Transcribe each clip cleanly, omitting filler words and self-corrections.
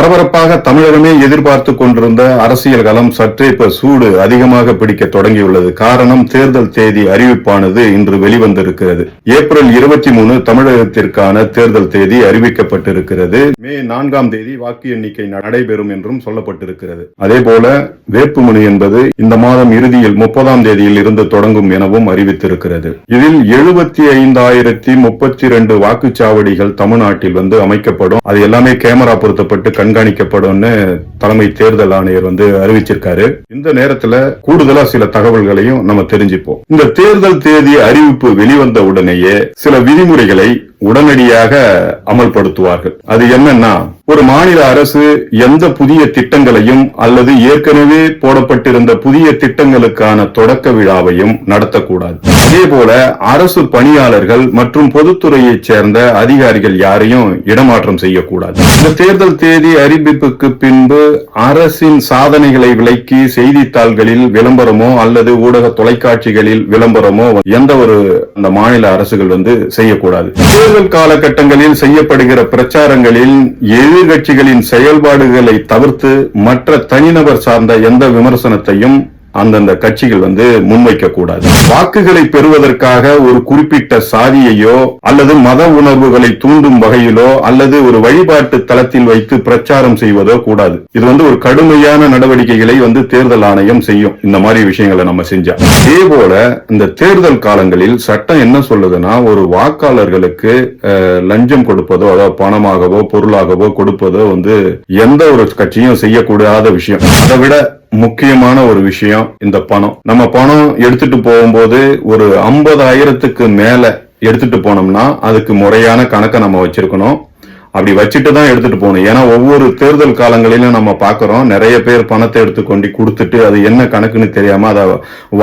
பரபரப்பாக தமிழகமே எதிர்பார்த்து கொண்டிருந்த அரசியல் களம் சற்றே இப்ப சூடு அதிகமாக பிடிக்க தொடங்கியுள்ளது. காரணம், தேர்தல் தேதி அறிவிப்பானது இன்று வெளிவந்திருக்கிறது. ஏப்ரல் 23 தமிழகத்திற்கான தேர்தல் தேதி அறிவிக்கப்பட்டிருக்கிறது. மே 4ஆம் தேதி வாக்கு எண்ணிக்கை நடைபெறும் என்றும் சொல்லப்பட்டிருக்கிறது. அதேபோல வேட்புமனு என்பது இந்த மாதம் இறுதியில் 30ஆம் தேதியில் இருந்து தொடங்கும் எனவும் அறிவித்திருக்கிறது. இதில் 75,032 வாக்குச்சாவடிகள் தமிழ்நாட்டில் அமைக்கப்படும். அது எல்லாமே கேமரா பொருத்தப்பட்டு கண்காணிக்கப்படும் தலைமை தேர்தல் ஆணையர் அறிவிச்சிருக்காரு. இந்த நேரத்துல கூடுதலா சில தகவல்களையும் நம்ம தெரிஞ்சுப்போம். இந்த தேர்தல் தேதி அறிவிப்பு வெளிவந்த உடனேயே சில விதிமுறைகளை உடனடியாக அமல்படுத்துவார்கள். அது என்னன்னா, ஒரு மாநில அரசு எந்த புதிய திட்டங்களையும் அல்லது ஏற்கனவே போடப்பட்டிருந்த புதிய திட்டங்களுக்கான தொடக்க விழாவையும் நடத்தக்கூடாது. அதேபோல அரசு பணியாளர்கள் மற்றும் பொதுத்துறையைச் சேர்ந்த அதிகாரிகள் யாரையும் இடமாற்றம் செய்யக்கூடாது. இந்த தேர்தல் தேதி அறிவிப்புக்கு பின்பு அரசின் சாதனைகளை விளக்கி செய்தித்தாள்களில் விளம்பரமோ அல்லது ஊடக தொலைக்காட்சிகளில் விளம்பரமோ எந்த ஒரு அந்த மாநில அரசுகள் செய்யக்கூடாது. தேர்தல் காலகட்டங்களில் செய்யப்படுகிற பிரச்சாரங்களில் எதிர்கட்சிகளின் செயல்பாடுகளை தவிர்த்து மற்ற தனிநபர் சார்ந்த எந்த விமர்சனத்தையும் அந்தந்த கட்சிகள் முன்வைக்க கூடாது. வாக்குகளை பெறுவதற்காக ஒரு குறிப்பிட்ட சாதியையோ அல்லது மத உணர்வுகளை தூண்டும் வகையிலோ அல்லது ஒரு வழிபாட்டு தளத்தில் வைத்து பிரச்சாரம் செய்வதோ கூடாது. இது ஒரு கடுமையான நடவடிக்கைகளை தேர்தல் ஆணையம் செய்யும். இந்த மாதிரி விஷயங்களை நம்ம செஞ்சா. அதே போல இந்த தேர்தல் காலங்களில் சட்டம் என்ன சொல்லுதுன்னா, ஒரு வாக்காளர்களுக்கு லஞ்சம் கொடுப்பதோ அதாவது பணமாகவோ பொருளாகவோ கொடுப்பதோ எந்த ஒரு கட்சியும் செய்யக்கூடாத விஷயம். அதை விட முக்கியமான ஒரு விஷயம் இந்த பணம். நம்ம பணம் எடுத்துட்டு போகும்போது ஒரு 50,000க்கு மேல எடுத்துட்டு போனோம்னா அதுக்கு முறையான கணக்கை நம்ம வச்சிருக்கணும். அப்படி வச்சுட்டு தான் எடுத்துட்டு போகணும். ஏன்னா ஒவ்வொரு தேர்தல் காலங்களிலும் நம்ம பாக்குறோம், நிறைய பேர் பணத்தை எடுத்துக்கொண்டு கொடுத்துட்டு அது என்ன கணக்குன்னு தெரியாம அதை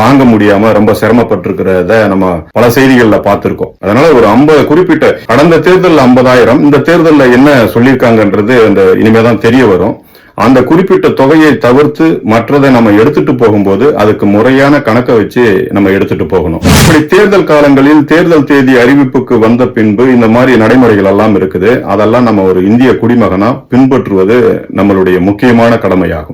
வாங்க முடியாம ரொம்ப சிரமப்பட்டிருக்கிறத நம்ம பல செய்திகள்ல பார்த்திருக்கோம். அதனால ஒரு 50 குறிப்பிட்ட கடந்த தேர்தல் 50,000, இந்த தேர்தல்ல என்ன சொல்லியிருக்காங்கன்றது இனிமேதான் தெரிய வரும். அந்த குறிப்பிட்ட தொகையை தவிர்த்து மற்றதை நம்ம எடுத்துட்டு போகும்போது அதுக்கு முறையான கணக்கை வச்சு நம்ம எடுத்துட்டு போகணும். இப்படி தேர்தல் காலங்களில் தேர்தல் தேதி அறிவிப்புக்கு வந்த பின்பு இந்த மாதிரி நடைமுறைகள் எல்லாம் இருக்குது. அதெல்லாம் நம்ம ஒரு இந்திய குடிமகனா பின்பற்றுவது நம்மளுடைய முக்கியமான கடமையாகும்.